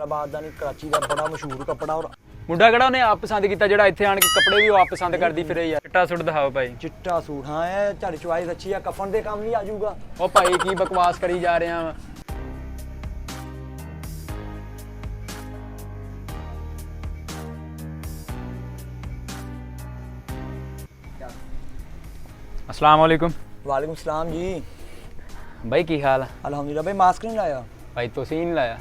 इस्लामाबाद का नहीं कराची का बड़ा मशहूर कपड़ा। और मुंडा किहड़ा ਉਹਨੇ ਆਪ ਪਸੰਦ ਕੀਤਾ ਜਿਹੜਾ ਇੱਥੇ ਆਣ ਕੇ ਕੱਪੜੇ ਵੀ ਉਹ ਆਪ ਪਸੰਦ ਕਰਦੀ ਫਿਰੇ ਯਾਰ। ਚਿੱਟਾ ਸੂਟ ਦਿਖਾਓ ਭਾਈ। चिट्टा सूट हाँ है ਤੁਹਾਡੀ ਚੁਆਇਸ अच्छी है, कफन ਦੇ काम भी आ जाऊगा। ਉਹ ਭਾਈ ਕੀ ਬਕਵਾਸ ਕਰੀ ਜਾ ਰਹੇ ਆ। अस्सलाम वालेकुम। वालेकुम सलाम जी। भाई की हाल है? अलहमदुलिल्लाह भाई मास्क नहीं लाया। भाई तुसीं नहीं लाया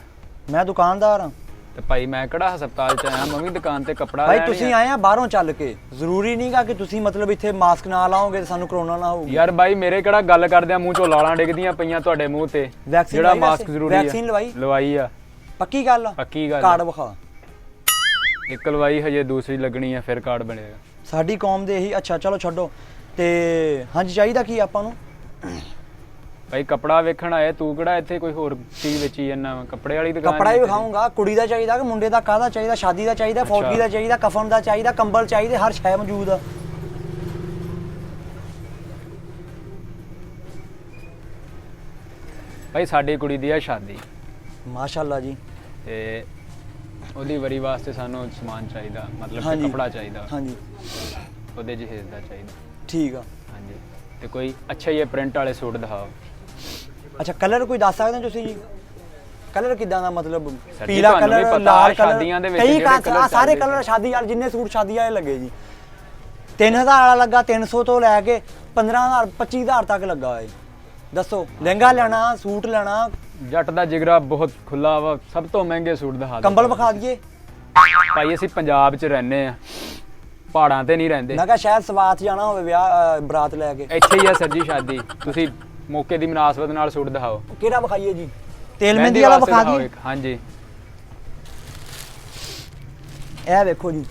मैं दुकानदार हाँ। ਤੇ ਭਾਈ ਮੈਂ ਕਿਹੜਾ ਹਸਪਤਾਲ ਚ ਆਇਆ, ਮੈਂ ਵੀ ਦੁਕਾਨ ਤੇ ਕੱਪੜਾ भाई ਲੈਣ ਤੁਸੀਂ ਆਏ ਆ ਬਾਹਰੋਂ ਚੱਲ ਕੇ, ਜ਼ਰੂਰੀ ਨਹੀਂਗਾ ਕਿ ਤੁਸੀਂ ਮਤਲਬ ਇੱਥੇ ਮਾਸਕ ਨਾ ਲਾਓਗੇ ਤੇ ਸਾਨੂੰ ਕਰੋਨਾ ਨਾ ਹੋਊਗੀ। ਯਾਰ ਭਾਈ ਮੇਰੇ ਕਿਹੜਾ ਗੱਲ ਕਰਦੇ ਆ ਮੂੰਹ ਚੋਂ ਲਾਲਾਂ ਡਿੱਗਦੀਆਂ ਪਈਆਂ ਤੁਹਾਡੇ ਮੂੰਹ ਤੇ। ਵੈਕਸੀਨ ਜਿਹੜਾ ਲਵਾਈ ਮਾਸਕ ਵੈਸੇ? ਜ਼ਰੂਰੀ ਹੈ। ਵੈਕਸੀਨ ਲਵਾਈ? ਲਵਾਈ ਆ। ਪੱਕੀ ਗੱਲ ਆ? ਪੱਕੀ ਗੱਲ ਕਾਰਡ ਆ। ਵਿਖਾ। ਇੱਕ ਲਵਾਈ ਹਜੇ ਦੂਸਰੀ ਲੱਗਣੀ ਆ ਫਿਰ ਕਾਰਡ ਬਣੇਗਾ। ਸਾਡੀ ਕੌਮ ਦੇ ਇਹੀ। ਅੱਛਾ ਚਲੋ ਛੱਡੋ ਤੇ ਹਾਂਜੀ ਚਾਹੀਦਾ ਕੀ ਆਪਾਂ ਨੂੰ? ਭਾਈ ਕੱਪੜਾ ਵੇਖਣ ਆਏ, ਤੂੰ ਕਿਹੜਾ ਇੱਥੇ ਕੋਈ ਹੋਰ ਚੀਜ਼ ਵੇਚੀ ਜਾਂਦਾ ਕੱਪੜੇ ਵਾਲੀ ਦੁਕਾਨ? ਕੱਪੜਾ ਹੀ ਵਿਖਾਊਂਗਾ। ਕੁੜੀ ਦਾ ਚਾਹੀਦਾ ਕਿ ਮੁੰਡੇ ਦਾ, ਕਾਹਦਾ ਚਾਹੀਦਾ? ਸ਼ਾਦੀ ਦਾ ਚਾਹੀਦਾ, ਫੌਜੀ ਦਾ ਚਾਹੀਦਾ, ਕਫਨ ਦਾ ਚਾਹੀਦਾ, ਕੰਬਲ ਚਾਹੀਦੇ, ਹਰ ਸ਼ੈ ਮੌਜੂਦ ਆ। ਭਾਈ ਸਾਡੀ ਕੁੜੀ ਦੀ ਆ ਸ਼ਾਦੀ ਮਾਸ਼ਾਅੱਲਾ ਜੀ। ਤੇ ਉਹਦੀ ਵਰੀ ਵਾਸਤੇ ਸਾਨੂੰ ਸਮਾਨ ਚਾਹੀਦਾ, ਮਤਲਬ ਕਿ ਹਾਂਜੀ। ਕੱਪੜਾ ਚਾਹੀਦਾ, ਹਾਂਜੀ ਉਹਦੇ ਜਹੇਜ਼ ਦਾ ਚਾਹੀਦਾ। ਠੀਕ ਆ। ਹਾਂਜੀ ਤੇ ਕੋਈ ਅੱਛਾ ਹੀ ਪ੍ਰਿੰਟ ਵਾਲੇ ਸੂਟ ਦਿਖਾਓ। ਅੱਛਾ ਕਲਰ ਕੋਈ ਦੱਸ ਸਕਦੇ ਹੋ ਤੁਸੀਂ ਜੀ? ਕਲਰ ਕਿਦਾਂ ਦਾ? ਮਤਲਬ ਸਰ ਜੀ, ਪੀਲਾ ਤੁਹਾਨੂੰ ਵੀ ਕਲਰ, ਪਤਾ ਲਾਲ ਸ਼ਾਦੀਆਂ ਦੇ ਕਲਰ, ਵਿੱਚ ਕਈ ਜਿਹੜੇ colour ਸਾਰੇ ਚੱਲਦੇ ਕਲਰ ਸ਼ਾਦੀ ਵਾਲੇ, ਜਿੰਨੇ ਸੂਟ ਸ਼ਾਦੀ ਵਾਲੇ ਲੱਗੇ ਜੀ। 3000 ਵਾਲਾ ਲੱਗਾ, 300 ਤੋਂ ਲੈ ਕੇ 15000 25000 ਤੱਕ ਲੱਗਾ ਹੈ। ਦੱਸੋ ਲਹਿੰਗਾ ਲੈਣਾ, ਸੂਟ ਲੈਣਾ? ਜੱਟ ਦਾ ਜਿਗਰਾ ਬਹੁਤ ਖੁੱਲਾ ਵਾ, ਸਭ ਤੋਂ ਮਹਿੰਗੇ ਸੂਟ ਦਿਖਾ ਦਿਓ। ਕੰਬਲ ਵਿਖਾ ਦਈਏ? ਭਾਈ ਅਸੀਂ ਪੰਜਾਬ 'ਚ ਰਹਿੰਦੇ ਆ, ਪਹਾੜਾਂ ਤੇ ਨਹੀਂ ਰਹਿੰਦੇ। ਮੈਂ ਕਿਹਾ ਸ਼ਾਇਦ ਸਵਾਤ ਜਾਣਾ ਹੋਵੇ ਵਿਆਹ ਬਰਾਤ ਲੈ ਕੇ। ਇੱਥੇ ਹੀ ਆ ਸਰ ਜੀ ਸ਼ਾਦੀ, ਤੁਸੀਂ ਮੌਕੇ ਦੀ ਮੁਨਾਸਬਤ ਨਾਲ ਸੂਟ ਦਿਖਾਓ। ਕਿਹੜਾ ਵਿਖਾਈਏ ਜੀ? ਤੇਲ ਮਹਿੰਦੀ ਵਾਲਾ ਵਾਸਤੇ ਵਿਖਾ ਦਿਖਾਓ ਦਈਏ? ਇੱਕ। ਹਾਂਜੀ ਇਹ ਵੇਖੋ ਜੀ,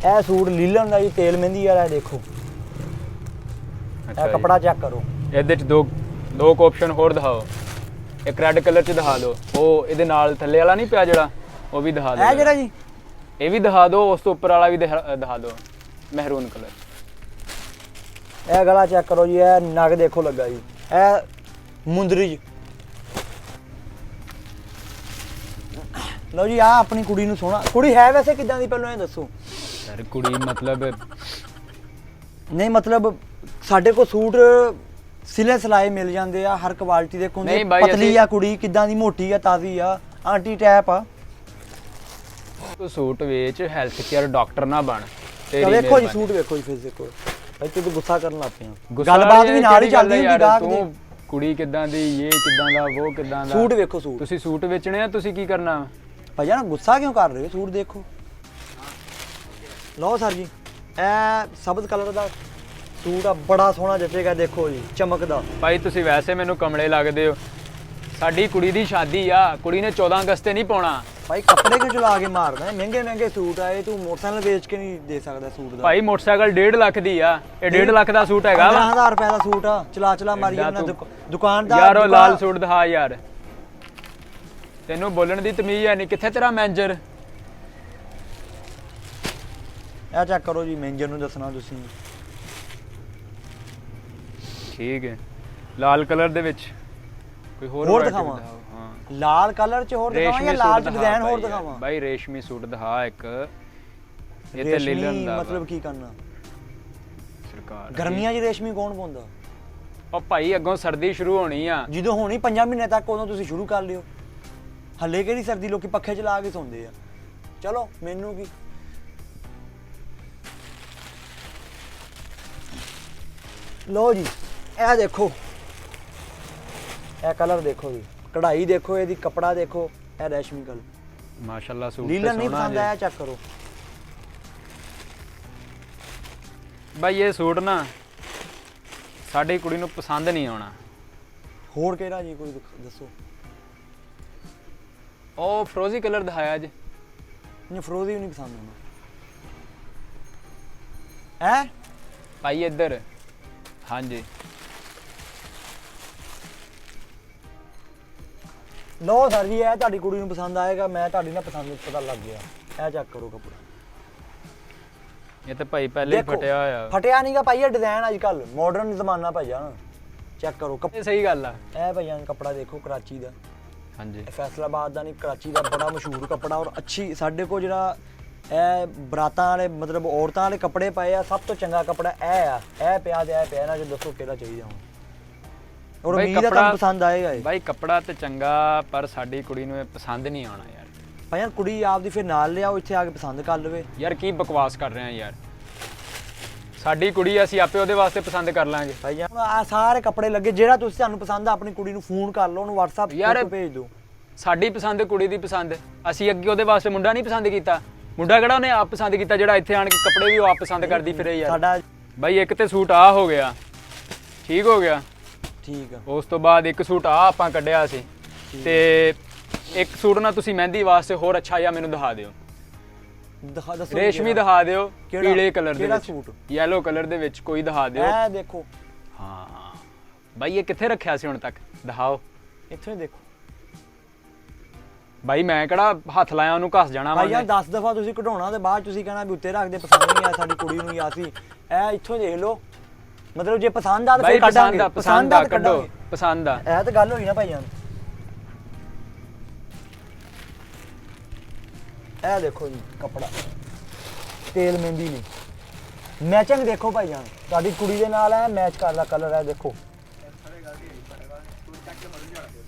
ਇਹ ਸੂਟ ਲੀਲਨ ਦਾ ਜੀ, ਤੇਲ ਮਹਿੰਦੀ ਵਾਲਾ। ਦੇਖੋ ਅੱਛਾ ਇਹ ਜੀ। ਕੱਪੜਾ ਚੈੱਕ ਕਰੋ। ਇਹਦੇ 'ਚ ਦੋ ਆਪਸ਼ਨ ਹੋਰ ਦਿਖਾਓ। ਇੱਕ ਰੈੱਡ ਕਲਰ 'ਚ ਦਿਖਾ ਦਿਓ, ਉਹ ਇਹਦੇ ਨਾਲ ਥੱਲੇ ਵਾਲਾ ਨਹੀਂ ਪਿਆ ਜਿਹੜਾ, ਉਹ ਵੀ ਦਿਖਾ ਦਿਓ। ਇਹ ਜਿਹੜਾ ਜੀ, ਇਹ ਵੀ ਦਿਖਾ ਦਿਓ, ਉਸ ਤੋਂ ਉੱਪਰ ਵਾਲਾ ਵੀ ਦਿਖਾ ਦਿਓ, ਮਹਿਰੂਨ ਕਲਰ। ਇਹ ਗਲਾ ਚੈੱਕ ਕਰੋ ਜੀ, ਇਹ ਨਗ ਦੇਖੋ ਲੱਗਾ ਜੀ, ਇਹ ਮੁੰਦਰੀ ਜੀ। ਲਓ ਜੀ ਆ ਆਪਣੀ ਕੁੜੀ ਨੂੰ ਸੋਹਣਾ। ਕੁੜੀ ਹੈ ਵੈਸੇ ਕਿਦਾਂ ਦੀ ਪਹਿਲਾਂ ਇਹ ਦੱਸੋ? ਸਰ ਕੁੜੀ ਮਤਲਬ ਨਹੀਂ ਮਤਲਬ ਸਾਡੇ ਕੋਲ ਸੂਟ ਸਿਲੇ ਸਲਾਏ ਮਿਲ ਜਾਂਦੇ ਆ ਹਰ ਕੁਆਲਿਟੀ ਦੇ। ਨਹੀਂ ਬਾਈ, ਪਤਲੀ ਆ ਕੁੜੀ, ਕਿਦਾਂ ਦੀ? ਮੋਟੀ ਆ, ਤਾਜ਼ੀ ਆ, ਆਂਟੀ ਟੈਪ ਆ? ਤੂੰ ਸੂਟ ਵੇਚ, ਹੈਲਥ ਕੇਅਰ ਡਾਕਟਰ ਨਾ ਬਣ। ਤਾਂ ਵੇਖੋ ਜੀ ਸੂਟ ਵੇਖੋ ਜੀ, ਫਿਰ ਦੇਖੋ ਭਾਈ ਤੂੰ ਗੁੱਸਾ ਕਰਨ ਲੱਗ ਪਿਆ। ਗੁੱਸਾ ਗੱਲਬਾਤ ਇਹ ਵੀ ਨਾਲ ਹੀ ਕਿਹੜੀ ਗੱਲ ਚੱਲਦੀ ਹੈ ਹੁੰਦੀ ਗਾਹਕ ਦੀ। ਤੂੰ ਕੁੜੀ ਕਿੱਦਾਂ ਦੀ, ਇਹ ਕਿੱਦਾਂ ਦਾ, ਉਹ ਕਿੱਦਾਂ ਦਾ। ਸੂਟ ਵੇਖੋ ਸੂਟ। ਤੁਸੀਂ ਸੂਟ ਵੇਚਣੇ ਆ, ਤੁਸੀਂ ਕੀ ਕਰਨਾ? ਭਾਈ ਨਾ ਗੁੱਸਾ ਕਿਉਂ ਕਰ ਰਹੇ ਹੋ? ਸੂਟ ਦੇਖੋ। ਲਓ ਸਰ ਜੀ, ਇਹ ਸਬਜ਼ ਕਲਰ ਦਾ ਸੂਟ ਆ, ਬੜਾ ਸੋਹਣਾ ਜੱਚੇਗਾ। ਦੇਖੋ ਜੀ ਚਮਕਦਾ। ਭਾਈ ਤੁਸੀਂ ਵੈਸੇ ਮੈਨੂੰ ਕਮਲੇ ਲੱਗਦੇ ਹੋ। ਸਾਡੀ ਕੁੜੀ ਦੀ ਸ਼ਾਦੀ ਆ, ਕੁੜੀ ਨੇ 14 ਅਗਸਤ ਤੇ ਨਹੀਂ ਪਾਉਣਾ। ਭਾਈ ਕੱਪੜੇ ਕਿਉਂ ਚਲਾ ਕੇ ਮਾਰਦਾ? ਮਹਿੰਗੇ ਮਹਿੰਗੇ ਸੂਟ ਆਏ, ਤੂੰ ਮੋਟਰਸਾਈਕਲ ਵੇਚ ਕੇ ਨਹੀਂ ਦੇ ਸਕਦਾ ਸੂਟ ਦਾ। ਭਾਈ ਮੋਟਰਸਾਈਕਲ 1.5 ਲੱਖ ਦੀ ਆ, ਇਹ 1.5 ਲੱਖ ਦਾ ਸੂਟ ਹੈਗਾ ਵਾ। 15000 ਰੁਪਏ ਦਾ ਸੂਟ ਆ, ਚਲਾ ਮਾਰੀ ਇਹਨਾਂ ਦੁਕਾਨਦਾਰ। ਯਾਰ ਉਹ ਲਾਲ ਸੂਟ ਦਿਖਾ ਯਾਰ, ਤੈਨੂੰ ਬੋਲਣ ਦੀ ਤਮੀਜ਼ ਹੈ ਨਹੀਂ। ਕਿੱਥੇ ਤੇਰਾ ਮੈਨੇਜਰ? ਇਹ ਚੈੱਕ ਕਰੋ ਜੀ, ਮੈਨੇਜਰ ਨੂੰ ਦੱਸਣਾ ਤੁਸੀਂ। ਠੀਕ ਹੈ, ਲਾਲ ਕਲਰ ਦੇ ਵਿੱਚ ਕੋਈ ਹੋਰ ਹੋਰ variety ਦਿਖਾਵਾਂ? ਦਿਖਾਓ। ਹਾਂ ਲਾਲ ਕਲਰ ਚ ਹੋਰ ਦਿਖਾਵਾਂ ਜਾਂ ਲਾਲ ਚ ਡਿਜ਼ਾਈਨ ਹੋਰ ਦਿਖਾ ਦਿਖਾਵਾਂ? ਭਾਈ ਰੇਸ਼ਮੀ ਸੂਟ ਦਿਖਾ ਇੱਕ, ਇਹ ਤੇ ਰੇਸ਼ਮੀ ਲੀਲਨ ਦਾ ਮਤਲਬ ਕੀ ਕਰਨਾ? ਸਰਕਾਰ ਗਰਮੀਆਂ 'ਚ ਰੇਸ਼ਮੀ ਕੌਣ ਪਾਉਂਦਾ? ਉਹ ਭਾਈ ਅੱਗੋਂ ਸਰਦੀ ਸ਼ੁਰੂ ਹੋਣੀ ਆ। ਜਦੋਂ ਹੋਣੀ 5 ਮਹੀਨੇ ਤੱਕ, ਉਦੋਂ ਤੁਸੀਂ ਸ਼ੁਰੂ ਕਰ ਲਿਓ। ਹੱਲੇ ਕਿਹੜੀ ਸਰਦੀ, ਲੋਕੀ ਪੱਖੇ ਚਲਾ ਕੇ ਸੌਂਦੇ ਆ। ਚਲੋ ਮੈਨੂੰ ਕੀ। ਲੋ ਜੀ ਇਹ ਦੇਖੋ, ਇਹ ਕਲਰ ਦੇਖੋ ਜੀ, ਕਢਾਈ ਦੇਖੋ ਇਹਦੀ, ਕੱਪੜਾ ਦੇਖੋ, ਇਹ ਰੇਸ਼ਮੀ ਕਲਰ। ਮਾਸ਼ਾਅੱਲਾ ਸੂਟ ਲੀਲਨ ਨਹੀਂ ਪਸੰਦ ਆਇਆ? ਚੈੱਕ ਕਰੋ ਭਾਈ, ਇਹ ਸੂਟ ਨਾ ਸਾਡੀ ਕੁੜੀ ਨੂੰ ਪਸੰਦ ਨਹੀਂ ਆਉਣਾ। ਹੋਰ ਕਿਹੜਾ ਜੀ ਕੋਈ ਦੱਸੋ? ਉਹ ਫਰੋਜ਼ੀ ਕਲਰ ਦਿਖਾਇਆ ਅੱਜ। ਨਹੀਂ ਫਰੋਜ਼ੀ ਵੀ ਨਹੀਂ ਪਸੰਦ ਆਉਂਦਾ। ਹੈ ਭਾਈ ਇੱਧਰ। ਹਾਂਜੀ ਲੋ ਸਰ ਜੀ, ਇਹ ਤੁਹਾਡੀ ਕੁੜੀ ਨੂੰ ਪਸੰਦ ਆਏਗਾ। ਮੈਂ ਤੁਹਾਡੀ ਨਾ ਪਸੰਦ ਪਤਾ ਲੱਗ ਗਿਆ। ਇਹ ਚੈੱਕ ਕਰੋ ਕੱਪੜਾ। ਇਹ ਤਾਂ ਭਾਈ ਪਹਿਲੇ ਹੀ ਫਟਿਆ ਹੋਇਆ। ਫਟਿਆ ਨਹੀਂਗਾ ਭਾਈ, ਇਹ ਡਿਜ਼ਾਈਨ ਅੱਜ ਕੱਲ ਮਾਡਰਨ ਜ਼ਮਾਨਾ ਭਾਈ ਜਾਨ। ਚੈੱਕ ਕਰੋ ਇਹ ਸਹੀ ਗੱਲ ਆ। ਇਹ ਭਾਈ ਜਾਨ ਕੱਪੜਾ ਦੇਖੋ, ਕਰਾਚੀ ਦਾ। ਹਾਂਜੀ फैसलाबाद का नहीं कराची का बड़ा मशहूर कपड़ा और अच्छी साढ़े को जरा ए बरातां वाले मतलब औरतां वाले कपड़े पाए आ सब तो चंगा कपड़ा ए पिया ते ए पिया ना जो दसो केड़ा चाहिए हुण और ਬਾਈ उम्मीद है ਕੱਪੜਾ तुहानू पसंद आएगा ये ਬਾਈ ਕੱਪੜਾ ਤੇ ਚੰਗਾ ਪਰ ਸਾਡੀ ਕੁੜੀ ਨੂੰ ਇਹ ਪਸੰਦ ਨਹੀਂ ਆਉਣਾ ਯਾਰ भाई यार कुड़ी आपदी फिर नाल लियाओ इत्थे आके पसंद कर लवे ਯਾਰ ਕੀ ਬਕਵਾਸ ਕਰ ਰਹੇ ਆ ਯਾਰ ਸਾਡੀ ਕੁੜੀ ਆ, ਅਸੀਂ ਆਪੇ ਉਹਦੇ ਵਾਸਤੇ ਪਸੰਦ ਕਰ ਲਾਂਗੇ ਭਾਈ ਜਾਨ ਆ ਸਾਰੇ ਕੱਪੜੇ ਲੱਗੇ ਜਿਹੜਾ ਤੁਸੀਂ ਤੁਹਾਨੂੰ ਪਸੰਦ ਆ ਆਪਣੀ ਕੁੜੀ ਨੂੰ ਫੋਨ ਕਰ ਲਓ ਉਹਨੂੰ WhatsApp ਯਾਰ ਤੇ ਭੇਜ ਦਿਓ ਸਾਡੀ ਪਸੰਦ ਕੁੜੀ ਦੀ ਪਸੰਦ ਅਸੀਂ ਅੱਗੇ ਉਹਦੇ ਵਾਸਤੇ ਮੁੰਡਾ ਨਹੀਂ ਪਸੰਦ ਕੀਤਾ ਮੁੰਡਾ ਕਿਹੜਾ ਉਹਨੇ ਆਪ ਪਸੰਦ ਕੀਤਾ ਜਿਹੜਾ ਇੱਥੇ ਆਣ ਕੇ ਕੱਪੜੇ ਵੀ ਉਹ ਆਪ ਪਸੰਦ ਕਰਦੀ ਫਿਰੇ ਯਾਰ ਸਾਡਾ ਬਾਈ ਇੱਕ ਤੇ ਸੂਟ ਆ ਹੋ ਗਿਆ ਠੀਕ ਹੋ ਗਿਆ ਠੀਕ ਆ ਉਸ ਤੋਂ ਬਾਅਦ ਇੱਕ ਸੂਟ ਆ ਆਪਾਂ ਕੱਢਿਆ ਸੀ ਤੇ ਇੱਕ ਸੂਟ ਨਾ ਤੁਸੀਂ ਮਹਿੰਦੀ ਵਾਸਤੇ ਹੋਰ ਅੱਛਾ ਜਿਹਾ ਮੈਨੂੰ ਦਿਖਾ ਦਿਓ ਦਿਖਾ ਦੱਸੋ ਰੇਸ਼ਮੀ ਦਿਖਾ ਦਿਓ ਕਿਹੜਾ? ਪੀਲੇ ਕਲਰ ਦੇ ਕਿਹੜਾ ਵਿੱਚ ਸੂਟ? ਯੈਲੋ ਕਲਰ ਦੇ ਵਿੱਚ ਕੋਈ ਦਿਖਾ ਦਿਓ ਇਹ ਦੇਖੋ ਹਾਂ ਬਾਈ ਇਹ ਕਿੱਥੇ ਰੱਖਿਆ ਸੀ ਹੁਣ ਤੱਕ ਦਿਖਾਓ ਇੱਥੇ ਦੇਖੋ ਬਾਈ ਮੈਂ ਕਿਹੜਾ ਹੱਥ ਲਾਇਆ ਉਹਨੂੰ ਘਸ ਜਾਣਾ ਭਾਈ ਯਾਰ ਉਹਨੇ। 10 ਦਫਾ ਤੁਸੀਂ ਕਢਾਉਣਾ ਤੇ ਬਾਅਦ ਤੁਸੀਂ ਕਹਿਣਾ ਵੀ ਉੱਤੇ ਰੱਖਦੇ ਪਸੰਦ ਨਹੀਂ ਆ ਸਾਡੀ ਕੁੜੀ ਨੂੰ ਜਾਂ ਅਸੀਂ ਇਹ ਇੱਥੋਂ ਦੇਖ ਲਓ ਮਤਲਬ ਜੇ ਪਸੰਦ ਆ ਤਾਂ ਬਾਈ ਫਿਰ ਕੱਢਾਂਗੇ ਪਸੰਦ ਆ ਤਾਂ ਕੱਢੋ ਕੱਢਾਂਗੇ। ਪਸੰਦ ਆ ਇਹ ਤਾਂ ਗੱਲ ਹੋਈ ਨਾ ਭਾਈ ਜਾਨ ਇਹ ਦੇਖੋ ਜੀ ਕੱਪੜਾ ਤੇਲ ਮਹਿੰਦੀ ਨਹੀਂ ਮੈਚਿੰਗ ਦੇਖੋ ਭਾਈ ਜਾਨ ਤੁਹਾਡੀ ਕੁੜੀ ਦੇ ਨਾਲ ਹੈ ਮੈਚ ਕਰਦਾ ਕਲਰ ਹੈ ਦੇਖੋ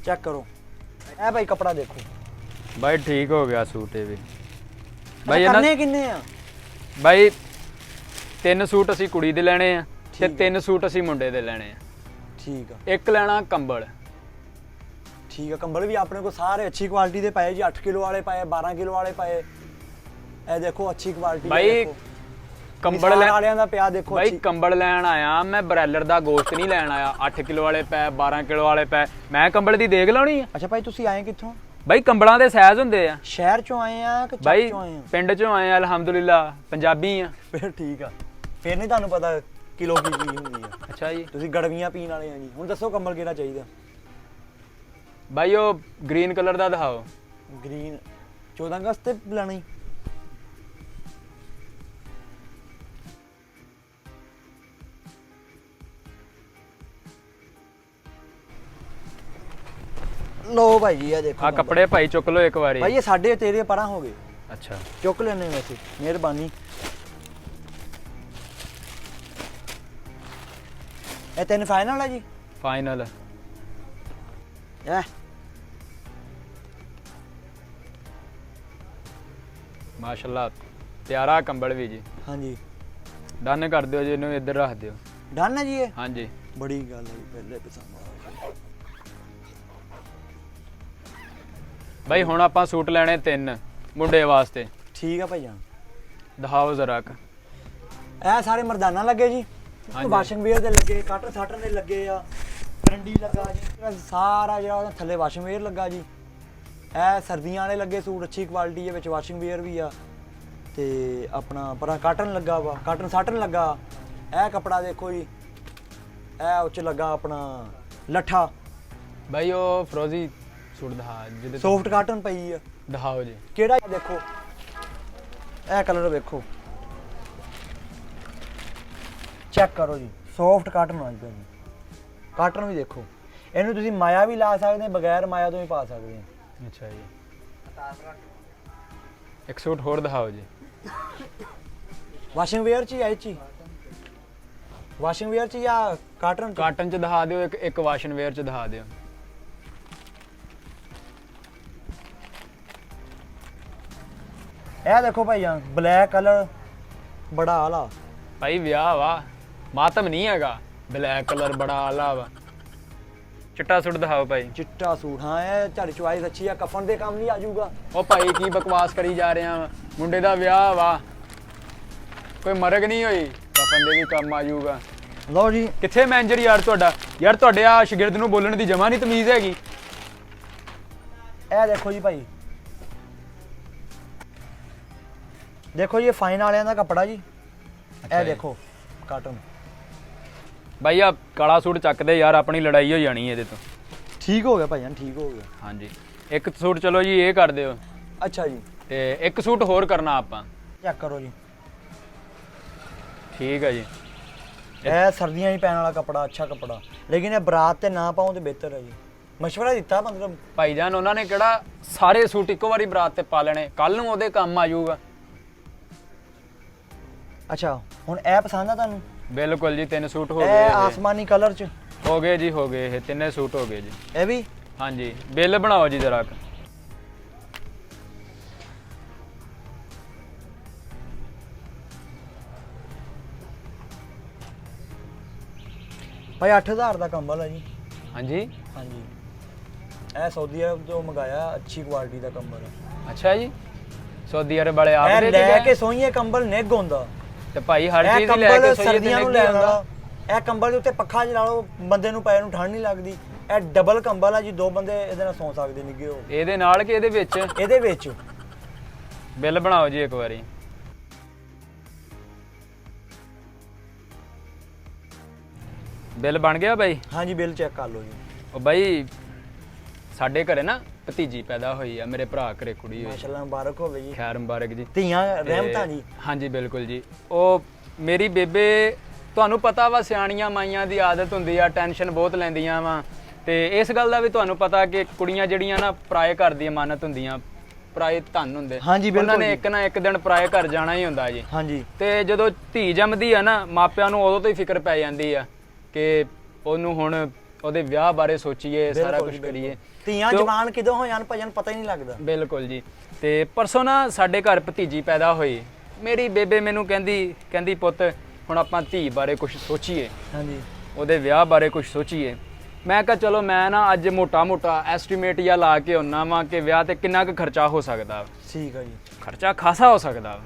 ਚੈੱਕ ਕਰੋ ਇਹ ਭਾਈ ਕੱਪੜਾ ਦੇਖੋ ਬਾਈ ਠੀਕ ਹੋ ਗਿਆ ਸੂਟ ਇਹ ਵੀ ਭਾਈ ਇਹਨਾਂ ਕਰਨੇ ਕਿੰਨੇ ਆ ਬਾਈ 3 ਸੂਟ ਅਸੀਂ ਕੁੜੀ ਦੇ ਲੈਣੇ ਆ ਤੇ ਠੀਕ ਹੈ। 3 ਸੂਟ ਅਸੀਂ ਮੁੰਡੇ ਦੇ ਲੈਣੇ ਆ ਠੀਕ ਆ ਇੱਕ ਲੈਣਾ ਕੰਬਲ ਠੀਕ ਆ ਕੰਬਲ ਵੀ ਆਪਣੇ ਕੋਲ ਸਾਰੇ ਅੱਛੀ ਕੁਆਲਿਟੀ ਦੇ ਪਏ ਜੀ 8 ਕਿਲੋ ਵਾਲੇ ਪਏ 12 ਕਿਲੋ ਵਾਲੇ ਪਏ ਇਹ ਦੇਖੋ ਅੱਛੀ ਕੁਆਲਿਟੀ ਬਾਈ ਕੰਬਲ ਲੈ ਵਾਲਿਆਂ ਦਾ ਪਿਆ ਦੇਖੋ ਬਾਈ ਅੱਛੀ ਕੰਬਲ ਲੈਣ ਆਇਆ ਮੈਂ ਬ੍ਰੈਲਰ ਦਾ ਗੋਸ਼ਤ ਨਹੀਂ ਲੈਣ ਆਇਆ 8 ਕਿਲੋ ਵਾਲੇ ਪੈ 12 ਕਿਲੋ ਵਾਲੇ ਪੈ ਮੈਂ ਕੰਬਲ ਦੀ ਦੇਖ ਲਾਉਣੀ ਆ ਅੱਛਾ ਭਾਈ ਤੁਸੀਂ ਆਏ ਕਿੱਥੋਂ ਬਾਈ ਕੰਬਲਾਂ ਦੇ ਸਾਈਜ਼ ਹੁੰਦੇ ਆ ਸ਼ਹਿਰ ਚੋਂ ਆਏ ਆ ਕਿ ਚੱਕ ਬਾਈ ਚੋਂ ਆਏ ਆ ਪਿੰਡ ਚੋਂ ਆਏ ਆ ਅਲਹਮਦੁਲਿਲਾ ਪੰਜਾਬੀ ਆ ਫਿਰ ਠੀਕ ਆ ਫਿਰ ਨਹੀਂ ਤੁਹਾਨੂੰ ਪਤਾ ਕਿਲੋ ਕੀ ਚੀਜ਼ ਹੁੰਦੀ ਆ ਅੱਛਾ ਜੀ ਤੁਸੀਂ ਗੜਵੀਆਂ ਪੀਣ ਵਾਲੇ ਆ ਜੀ ਹੁਣ ਦੱਸੋ ਕੰਬਲ ਕਿਹੜਾ ਚਾਹੀਦਾ ਬਾਈ ਉਹ ਗ੍ਰੀਨ ਕਲਰ ਦਾ ਦਿਖਾਓ ਗ੍ਰੀਨ 14 ਅਗਸਤ ਤੇ ਲੈਣਾ ਹੀ ਲੋ ਭਾਈ ਜੀ ਇਹ ਦੇਖੋ ਆ ਕੱਪੜੇ ਭਾਈ ਚੁੱਕ ਲਓ ਇੱਕ ਵਾਰੀ ਭਾਈ ਇਹ ਸਾਡੇ ਤੇਰੇ ਪਰਾਂ ਹੋ ਗਏ ਅੱਛਾ ਚੁੱਕ ਲੈਣੇ ਵੈਸੇ ਮਿਹਰਬਾਨੀ ਇਹ ਤਿੰਨ ਫਾਈਨਲ ਹੈ ਜੀ ਫਾਈਨਲ ਇਹ ਮਾਸ਼ਾਅੱਲਾ ਪਿਆਰਾ ਕੰਬਲ ਵੀ ਜੀ ਹਾਂਜੀ ਡਨ ਕਰ ਦਿਓ ਜੀ ਇਹਨੂੰ ਇੱਧਰ ਰੱਖ ਦਿਓ ਡਨ ਹੈ ਜੀ ਇਹ ਹਾਂਜੀ ਬੜੀ ਗੱਲ ਹੈ ਜੀ, ਪਹਿਲੇ ਪਸੰਦ ਆ ਬਾਈ ਹੁਣ ਆਪਾਂ ਸੂਟ ਲੈਣੇ 3 ਮੁੰਡੇ ਵਾਸਤੇ ਠੀਕ ਆ ਭਾਈ ਜਾਨ ਦਿਖਾਓ ਜ਼ਰਾ ਕ ਇਹ ਸਾਰੇ ਮਰਦਾਨਾ ਲੱਗੇ ਜੀ ਹਾਂਜੀ। ਵਾਸ਼ਿੰਗ ਵੇਅਰ ਦੇ ਲੱਗੇ ਕਾਟਨ ਸਾਟਨ ਦੇ ਲੱਗੇ ਆ ਕਰੰਡੀ ਲੱਗਾ ਜੀ ਇਹ ਸਾਰਾ ਜਿਹੜਾ ਉਹਦਾ ਥੱਲੇ ਵਾਸ਼ਿੰਗ ਵੇਅਰ ਲੱਗਾ ਜੀ ਇਹ ਸਰਦੀਆਂ ਵਾਲੇ ਲੱਗੇ ਸੂਟ ਅੱਛੀ ਕੁਆਲਿਟੀ ਦੇ ਵਿੱਚ ਵਾਸ਼ਿੰਗ ਵੇਅਰ ਵੀ ਆ ਤੇ ਆਪਣਾ ਪਰਾਂ ਕਾਟਨ ਲੱਗਾ ਵਾ ਕਾਟਨ ਸਾਟਨ ਲੱਗਾ ਇਹ ਕੱਪੜਾ ਦੇਖੋ ਜੀ ਇਹ ਉੱਚ ਲੱਗਾ ਆਪਣਾ ਲੱਠਾ ਬਾਈ ਉਹ ਫਰੋਜ਼ੀ ਸੂਟ ਦਿਖਾ ਜਿਹਦੇ ਤੇ- ਸੌਫਟ ਕਾਟਨ ਪਈ ਆ ਦਿਖਾਓ ਜੀ ਕਿਹੜਾ ਇਹ ਦੇਖੋ ਇਹ ਕਲਰ ਵੇਖੋ ਚੈੱਕ ਕਰੋ ਜੀ ਸੌਫਟ ਕਾਟਨ ਆ ਜੀ ਕਾਟਨ ਵੀ ਦੇਖੋ ਇਹਨੂੰ ਤੁਸੀਂ ਮਾਇਆ ਵੀ ਲਾ ਸਕਦੇ ਹੋ ਬਗੈਰ ਮਾਇਆ ਤੋਂ ਵੀ ਪਾ ਸਕਦੇ ਹੋ ਅੱਛਾ ਜੀ ਇੱਕ ਸੂਟ ਹੋਰ ਦਿਖਾਓ ਜੀ ਵਾਸ਼ਿੰਗ ਵੇਅਰ ਚ ਹੀ ਆਈ ਚੀ ਵਾਸ਼ਿੰਗ ਵੇਅਰ ਚ ਜਾਂ ਕਾਟਨ ਚ ਕਾਟਨ ਚ ਦਿਖਾ ਦਿਓ ਇੱਕ ਵਾਸ਼ਨ ਵੇਅਰ ਚ ਦਿਖਾ ਦਿਓ ਇਹ ਦੇਖੋ ਭਾਈ ਜਾਨ ਬਲੈਕ ਕਲਰ ਬੜਾ ਆਲਾ ਭਾਈ ਵਿਆਹ ਵਾ ਮਾਤਮ ਨਹੀਂ ਹੈਗਾ ਬਲੈਕ ਕਲਰ ਬੜਾ ਆਲਾ ਵਾ ਚਿੱਟਾ ਸੂਟ ਦਿਖਾਓ ਭਾਈ ਚਿੱਟਾ ਸੂਟ ਹਾਂ ਇਹ ਤੁਹਾਡੀ ਚੁਆਇਸ ਅੱਛੀ ਆ ਕਫਨ ਦੇ ਕੰਮ ਨਹੀਂ ਆ ਜਾਊਗਾ ਉਹ ਭਾਈ ਕੀ ਬਕਵਾਸ ਕਰੀ ਜਾ ਰਿਹਾ ਵਾ ਮੁੰਡੇ ਦਾ ਵਿਆਹ ਵਾ ਕੋਈ ਮਰਗ ਨਹੀਂ ਹੋਈ ਕਫਨ ਦੇ ਵੀ ਕੰਮ ਆ ਜਾਊਗਾ ਲਓ ਜੀ ਕਿੱਥੇ ਮੈਨੇਜਰ ਯਾਰ ਤੁਹਾਡਾ ਯਾਰ ਤੁਹਾਡੇ ਆ ਸ਼ਾਗਿਰਦ ਨੂੰ ਬੋਲਣ ਦੀ ਜਮਾ ਨਹੀਂ ਤਮੀਜ਼ ਹੈਗੀ ਇਹ ਦੇਖੋ ਜੀ ਭਾਈ ਦੇਖੋ ਜੀ ਇਹ ਫਾਈਨ ਵਾਲਿਆਂ ਦਾ ਕੱਪੜਾ ਜੀ ਅੱਛਾ ਇਹ ਜੀ। ਦੇਖੋ ਕਾਟਨ ਭਾਈ ਆ ਕਾਲਾ ਸੂਟ ਚੱਕਦੇ ਯਾਰ ਆਪਣੀ ਲੜਾਈ ਹੋ ਜਾਣੀ ਇਹਦੇ ਤੋਂ ਠੀਕ ਹੋ ਗਿਆ ਭਾਈ ਜਾਨ ਠੀਕ ਹੋ ਗਿਆ ਹਾਂਜੀ ਇੱਕ ਸੂਟ ਚਲੋ ਜੀ ਇਹ ਕਰ ਦਿਓ ਅੱਛਾ ਜੀ ਤੇ ਇੱਕ ਸੂਟ ਹੋਰ ਕਰਨਾ ਆਪਾਂ ਚੈੱਕ ਕਰੋ ਜੀ ਠੀਕ ਹੈ ਜੀ ਇਹ ਸਰਦੀਆਂ ਹੀ ਪੈਣ ਵਾਲਾ ਕੱਪੜਾ ਅੱਛਾ ਕੱਪੜਾ ਲੇਕਿਨ ਇਹ ਬਰਾਤ ਤੇ ਨਾ ਪਾਉਂ ਤੇ ਬਿਹਤਰ ਹੈ ਜੀ ਮਸ਼ਵਰਾ ਦਿੱਤਾ ਮਤਲਬ ਭਾਈਜਾਨ ਉਹਨਾਂ ਨੇ ਕਿਹੜਾ ਸਾਰੇ ਸੂਟ ਇੱਕੋ ਵਾਰੀ ਬਰਾਤ ਤੇ ਪਾ ਲੈਣੇ, ਕੱਲ ਨੂੰ ਉਹਦੇ ਕੰਮ ਆ ਜਾਊਗਾ। ਅੱਛਾ ਹੁਣ ਇਹ ਪਸੰਦ ਆ ਤੁਹਾਨੂੰ? ਬਿਲਕੁਲ ਜੀ 3 ਸੂਟ ਹੋ ਇਹ ਗਏ ਆਸਮਾਨੀ ਕਲਰ ਚ ਹੋ ਗਏ ਜੀ, ਹੋ ਗਏ ਇਹ 3 ਸੂਟ ਹੋ ਗਏ ਜੀ। ਇਹ ਵੀ ਹਾਂਜੀ ਬਿੱਲ ਬਣਾਓ ਜੀ ਜਰਾ। ਭਾਈ 8000 ਦਾ ਕੰਬਲ ਹੈ ਜੀ। ਹਾਂਜੀ ਹਾਂਜੀ ਇਹ ਸਾਊਦੀ ਅਰਬ ਤੋਂ ਮੰਗਾਇਆ, ਅੱਛੀ ਕੁਆਲਿਟੀ ਦਾ ਕੰਬਲ ਹੈ। ਅੱਛਾ ਜੀ ਸਾਊਦੀ ਅਰਬ ਵਾਲੇ ਆਪ ਇਹ ਦੇ ਲੈ ਕੇ ਸੋਈਏ ਕੰਬਲ ਨਿੱਘ ਹੁੰਦਾ। ਤੇ ਭਾਈ ਹਰ ਇਹ ਚੀਜ਼ ਹੀ ਲੈ ਕੇ ਕੰਬਲ ਸੋਈਏ ਸਰਦੀਆਂ ਤੇ ਨੂੰ ਨਿੱਘ ਲੈਣ ਹੁੰਦਾ। ਵਾਲਾ। ਇਹ ਕੰਬਲ ਦੇ ਉੱਤੇ ਪੱਖਾ ਚਲਾ ਲਓ, ਬੰਦੇ ਨੂੰ ਪੈ ਨੂੰ ਠੰਡ ਨਹੀਂ ਲੱਗਦੀ। ਇਹ ਡਬਲ ਕੰਬਲ ਆ ਜੀ, 2 ਬੰਦੇ ਇਹਦੇ ਨਾਲ ਸੌਂ ਸਕਦੇ ਨਿੱਘੇ ਹੋ। ਇਹਦੇ ਨਾਲ ਕਿ ਇਹਦੇ ਵਿੱਚ? ਇਹਦੇ ਵਿੱਚ ਬਿੱਲ ਬਣਾਓ ਜੀ ਇੱਕ ਵਾਰੀ। ਬਿੱਲ ਬਣ ਗਿਆ ਬਾਈ? ਹਾਂਜੀ ਬਿੱਲ ਚੈੱਕ ਕਰ ਲਓ ਜੀ। ਉਹ ਬਾਈ ਸਾਡੇ ਘਰੇ ਨਾ ਭਤੀਜੀ ਪੈਦਾ ਹੋਈ ਆ, ਮੇਰੇ ਭਰਾ ਘਰੇ ਕੁੜੀ ਹੋਈ। ਮਾਸ਼ਾਅੱਲਾ ਮੁਬਾਰਕ ਹੋਵੇ ਜੀ। ਖੈਰ ਮੁਬਾਰਕ ਜੀ। ਧੀਆਂ ਤੇ ਰਹਿਮਤਾਂ ਜੀ। ਹਾਂਜੀ ਬਿਲਕੁਲ ਜੀ। ਉਹ ਮੇਰੀ ਬੇਬੇ, ਤੁਹਾਨੂੰ ਪਤਾ ਵਾ ਸਿਆਣੀਆਂ ਮਾਈਆਂ ਦੀ ਆਦਤ ਹੁੰਦੀ ਆ, ਟੈਨਸ਼ਨ ਬਹੁਤ ਲੈਂਦੀਆਂ ਵਾ। ਤੇ ਇਸ ਗੱਲ ਦਾ ਵੀ ਤੁਹਾਨੂੰ ਪਤਾ ਕਿ ਕੁੜੀਆਂ ਜਿਹੜੀਆਂ ਨਾ ਪਰਾਏ ਘਰ ਦੀ ਅਮਾਨਤ ਹੁੰਦੀਆਂ, ਪਰਾਏ ਧਨ ਹੁੰਦੇ। ਹਾਂਜੀ ਬਿਲਕੁਲ ਉਹਨਾਂ ਨੇ ਇੱਕ ਨਾ ਇੱਕ ਦਿਨ ਪਰਾਏ ਘਰ ਜਾਣਾ ਹੀ ਹੁੰਦਾ ਜੀ। ਹਾਂਜੀ ਤੇ ਜਦੋਂ ਧੀ ਜੰਮਦੀ ਆ ਨਾ, ਮਾਪਿਆਂ ਨੂੰ ਉਦੋਂ ਤੋਂ ਹੀ ਫਿਕਰ ਪੈ ਜਾਂਦੀ ਆ ਕਿ ਉਹਨੂੰ ਹੁਣ ਉਹਦੇ ਵਿਆਹ ਬਾਰੇ ਸੋਚੀਏ, ਸਾਰਾ ਕੁਝ ਕਰੀਏ। ਧੀਆਂ ਜਵਾਨ ਕਿਦੋਂ ਹੋ ਜਾਣ ਭਜਨ ਪਤਾ ਹੀ ਨਹੀਂ ਲੱਗਦਾ। ਬਿਲਕੁਲ ਜੀ। ਤੇ ਪਰਸੋਂ ਨਾ ਸਾਡੇ ਘਰ ਭਤੀਜੀ ਪੈਦਾ ਹੋਈ। ਮੇਰੀ ਬੇਬੇ ਮੈਨੂੰ ਕਹਿੰਦੀ ਪੁੱਤ ਹੁਣ ਆਪਾਂ ਧੀ ਬਾਰੇ ਕੁਝ ਸੋਚੀਏ, ਹਾਂਜੀ ਉਹਦੇ ਵਿਆਹ ਬਾਰੇ ਕੁਝ ਸੋਚੀਏ। ਮੈਂ ਕਿਹਾ ਚਲੋ ਮੈਂ ਨਾ ਅੱਜ ਮੋਟਾ ਐਸਟੀਮੇਟ ਜਾਂ ਲਾ ਕੇ ਆਉਣਾ ਵਾਂ ਕਿ ਵਿਆਹ ਤੇ ਕਿੰਨਾ ਕੁ ਖਰਚਾ ਹੋ ਸਕਦਾ। ਠੀਕ ਆ ਜੀ। ਖਰਚਾ ਖਾਸਾ ਹੋ ਸਕਦਾ।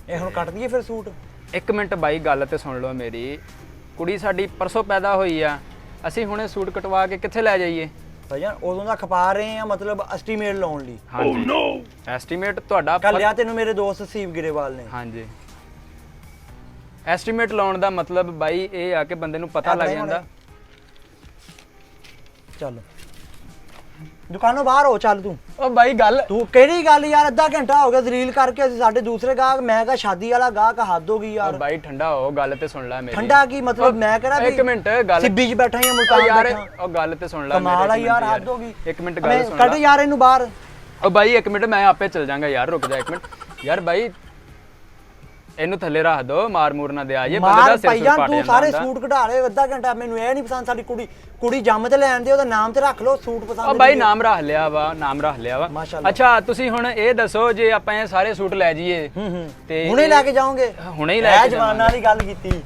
ਇਹ ਹੁਣ ਕੱਟ ਦਈਏ ਫਿਰ ਸੂਟ? 1 ਮਿੰਟ ਬਾਈ ਗੱਲ ਤੇ ਸੁਣ ਲਓ ਮੇਰੀ। ਕੁੜੀ ਸਾਡੀ ਪਰਸੋਂ ਪੈਦਾ ਹੋਈ ਆ, ਅਸੀਂ ਹੁਣੇ ਸੂਟ ਕਟਵਾ ਕੇ ਕਿੱਥੇ ਲੈ ਜਾਈਏ? ਭਜਨ ਉਦੋਂ ਦਾ ਖਪਾ ਰਹੇ ਆ ਮਤਲਬ ਐਸਟੀਮੇਟ ਲਾਉਣ ਲਈ। ਹਾਂਜੀ ਐਸਟੀਮੇਟ ਤੁਹਾਡਾ ਕੱਲ ਲਿਆ ਤੈਨੂੰ ਮੇਰੇ ਦੋਸਤ ਸੀਵ ਗਿਰੇਵਾਲ ਨੇ। ਹਾਂਜੀ ਐਸਟੀਮੇਟ ਲਾਉਣ ਦਾ ਮਤਲਬ ਬਾਈ ਇਹ ਆ ਕਿ ਬੰਦੇ ਨੂੰ ਪਤਾ ਲੱਗ ਜਾਂਦਾ। ਚੱਲ ਦੁਕਾਨੋਂ ਬਾਹਰ ਹੋ, ਚੱਲ ਤੂੰ। ਉਹ ਬਾਈ ਗੱਲ ਤੂੰ ਕਿਹੜੀ ਗੱਲ ਯਾਰ, ਅੱਧਾ ਘੰਟਾ ਹੋ ਗਿਆ ਦਲੀਲ ਕਰਕੇ। ਅਸੀਂ ਸਾਡੇ ਦੂਸਰੇ ਗਾਹਕ, ਮੈਂ ਕਿਹਾ ਸ਼ਾਦੀ ਵਾਲਾ ਗਾਹਕ, ਹੱਦ ਹੋ ਗਈ ਉਹ ਯਾਰ। ਬਾਈ ਠੰਡਾ ਹੋ, ਗੱਲ ਤੇ ਸੁਣ ਲੈ ਮੇਰੀ। ਠੰਡਾ ਕੀ ਮਤਲਬ? ਮੈਂ ਕਿਹੜਾ 1 ਮਿੰਟ ਗੱਲ ਸਿੱਬੀ 'ਚ ਬੈਠਾ ਜਾਂ ਉਹ ਮੁਲਤਾਨ ਯਾਰ ਬੈਠਾ? ਉਹ ਗੱਲ ਤੇ ਸੁਣ ਲੈ ਕਮਾਲ ਆ ਯਾਰ, ਹੱਦ ਹੋ ਗਈ। 1 ਮਿੰਟ ਗੱਲ ਸੁਣ ਕੱਢ ਲੈ ਯਾਰ ਇਹਨੂੰ ਬਾਹਰ। ਉਹ ਬਾਈ 1 ਮਿੰਟ ਮੈਂ ਆਪੇ ਚੱਲ ਜਾਗਾ ਯਾਰ, ਰੁਕ ਜਾ 1 ਮਿੰਟ ਯਾਰ। ਬਾਈ ਇਹਨੂੰ ਥੱਲੇ ਰੱਖ ਦੋ, ਮਾਰ ਮੂਰ ਨਾ ਦੇ ਆ ਜੇ ਬੰਦੇ ਦਾ ਸਿਰ ਸੁਰ ਪਾਟ ਤੂੰ ਸਾਰੇ ਸੂਟ ਕਢਾ ਲੈ ਅੱਧਾ ਘੰਟਾ। ਮੈਨੂੰ ਇਹ ਨਹੀਂ ਪਸੰਦ, ਸਾਡੀ ਕੁੜੀ ਜੰਮ ਤੇ ਲੈਣ ਦੇ, ਉਹਦਾ ਨਾਮ ਤੇ ਰੱਖ ਲਓ। ਸੂਟ ਪਸੰਦ ਉਹ ਬਾਈ ਨਾਮ ਰੱਖ ਲਿਆ ਵਾ, ਨਾਮ ਰੱਖ ਲਿਆ ਵਾ। ਮਾਸ਼ਾਅੱਲਾ। ਅੱਛਾ ਤੁਸੀਂ ਹੁਣ ਇਹ ਦੱਸੋ, ਜੇ ਆਪਾਂ ਇਹ ਸਾਰੇ ਸੂਟ ਲੈ ਜਾਈਏ ਤੇ ਹੁਣੇ ਲੈ ਕੇ ਜਾਓਗੇ? ਹੁਣੇ ਹੀ ਲੈ ਕੇ ਜਵਾਨਾਂ ਵਾਲੀ ਗੱਲ ਕੀਤੀ।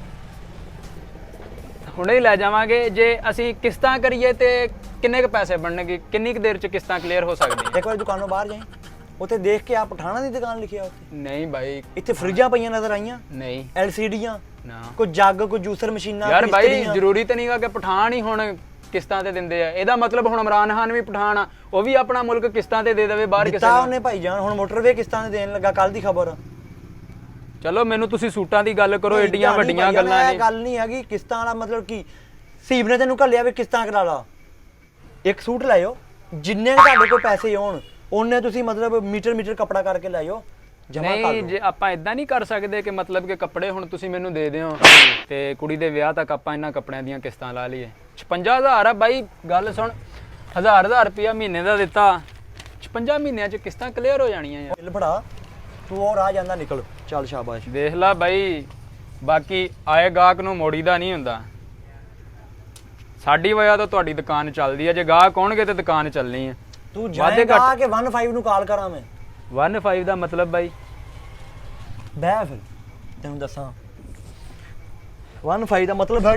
ਹੁਣੇ ਹੀ ਲੈ ਜਾਵਾਂਗੇ। ਜੇ ਅਸੀਂ ਕਿਸ਼ਤਾਂ ਕਰੀਏ ਤੇ ਕਿੰਨੇ ਕ ਪੈਸੇ ਬਣਨਗੇ? ਕਿੰਨੀ ਕ ਦੇਰ ਚ ਕਿਸ਼ਤਾਂ ਕਲੀਅਰ ਹੋ ਸਕਦੀਆਂ? ਇੱਕ ਵਾਰ ਦੁਕਾਨੋਂ ਬਾਹਰ ਜਾਈਂ, ਉੱਥੇ ਦੇਖ ਕੇ ਆ ਪਠਾਣਾ ਦੀ ਦੁਕਾਨ ਲਿਖਿਆ ਉੱਥੇ। ਨਹੀਂ ਬਾਈ ਇੱਥੇ ਫਰਿੱਜਾਂ ਪਈਆਂ ਨਜ਼ਰ ਆਈਆਂ, ਨਹੀਂ LCDਆਂ, ਨਾ ਕੋਈ ਜੱਗ, ਕੋਈ ਜੂਸਰ ਮਸ਼ੀਨਾਂ। ਯਾਰ ਬਾਈ ਜ਼ਰੂਰੀ ਤਾਂ ਨਹੀਂਗਾ ਕਿ ਪਠਾਨ ਹੀ ਹੁਣ ਕਿਸ਼ਤਾਂ ਤੇ ਦਿੰਦੇ ਆ। ਇਹਦਾ ਮਤਲਬ ਹੁਣ ਇਮਰਾਨ ਖਾਨ ਵੀ ਪਠਾਨ ਆ, ਉਹ ਵੀ ਆਪਣਾ ਮੁਲਕ ਕਿਸ਼ਤਾਂ ਤੇ ਦੇ ਦੇਵੇ ਬਾਹਰ ਕਿਸੇ ਦਿੱਤਾ ਨੂੰ। ਉਹਨੇ ਭਾਈ ਜਾਨ, ਹੁਣ ਮੋਟਰਵੇ ਕਿਸ਼ਤਾਂ ਤੇ ਦੇਣ ਲੱਗਾ, ਕੱਲ ਦੀ ਖਬਰ। ਚਲੋ ਮੈਨੂੰ ਤੁਸੀਂ ਸੂਟਾਂ ਦੀ ਗੱਲ ਕਰੋ, ਏਡੀਆਂ ਵੱਡੀਆਂ ਗੱਲਾਂ ਨਹੀਂ। ਗੱਲ ਨਹੀਂ ਹੈਗੀ ਕਿਸ਼ਤਾਂ ਵਾਲਾ ਮਤਲਬ ਕੀ, ਸੀਬ ਨੇ ਤੈਨੂੰ ਘੱਲਿਆ ਵੀ ਕਿਸ਼ਤਾਂ ਕਰਾ ਲਾ। ਇੱਕ ਸੂਟ ਲਾਇਓ, ਜਿੰਨੇ ਤੁਹਾਡੇ ਕੋਲ ਪੈਸੇ ਹੋਣ ਉਹਨੇ ਤੁਸੀਂ ਮਤਲਬ ਮੀਟਰ ਕੱਪੜਾ ਕਰਕੇ ਲਾਇਓ, ਜਮਾ ਕਰ ਨਹੀਂ। ਲਓ। ਜੇ ਆਪਾਂ ਇਦਾਂ ਨਹੀਂ ਕਰ ਸਕਦੇ ਕਿ ਮਤਲਬ ਕਿ ਕੱਪੜੇ ਹੁਣ ਤੁਸੀਂ ਮੈਨੂੰ ਦੇ ਦਿਓ ਤੇ ਕੁੜੀ ਦੇ ਵਿਆਹ ਤੱਕ ਆਪਾਂ ਇਹਨਾਂ ਕੱਪੜਿਆਂ ਦੀਆਂ ਕਿਸ਼ਤਾਂ ਲਾ ਲਈਏ। 55000 ਆ ਬਾਈ, ਗੱਲ ਸੁਣ। 1000 ਰੁਪਇਆ ਮਹੀਨੇ ਦਾ ਦਿੱਤਾ, 56 ਮਹੀਨਿਆਂ ਚ ਕਿਸ਼ਤਾਂ ਕਲੀਅਰ ਹੋ ਜਾਣੀਆਂ ਯਾਰ। ਬਿੱਲ ਫੜਾ ਤੂੰ, ਉਹ ਰਾਹ ਜਾਂਦਾ ਨਿਕਲ। ਚੱਲ ਸ਼ਾਬਾਸ਼। ਦੇਖ ਲੈ ਬਾਈ, ਬਾਕੀ ਆਏ ਗਾਹਕ ਨੂੰ ਮੋੜੀਦਾ ਨਹੀਂ ਹੁੰਦਾ। ਸਾਡੀ ਵਜ੍ਹਾ ਤੋਂ ਤੁਹਾਡੀ ਦੁਕਾਨ ਚੱਲਦੀ ਹੈ, ਜੇ ਗਾਹਕ ਆਉਣਗੇ ਤੇ ਦੁਕਾਨ ਚੱਲਣੀ ਹੈ। ਤੂੰ ਜਾਏਗਾ ਕਿ 15 ਨੂੰ ਕਾਲ ਕਰਾਂ ਮੈਂ? 15 ਦਾ ਮਤਲਬ ਬਾਈ? ਬਹਿ ਫਿਰ ਤੈਨੂੰ ਦੱਸਾਂ। 15 ਦਾ ਮਤਲਬ ਹੈ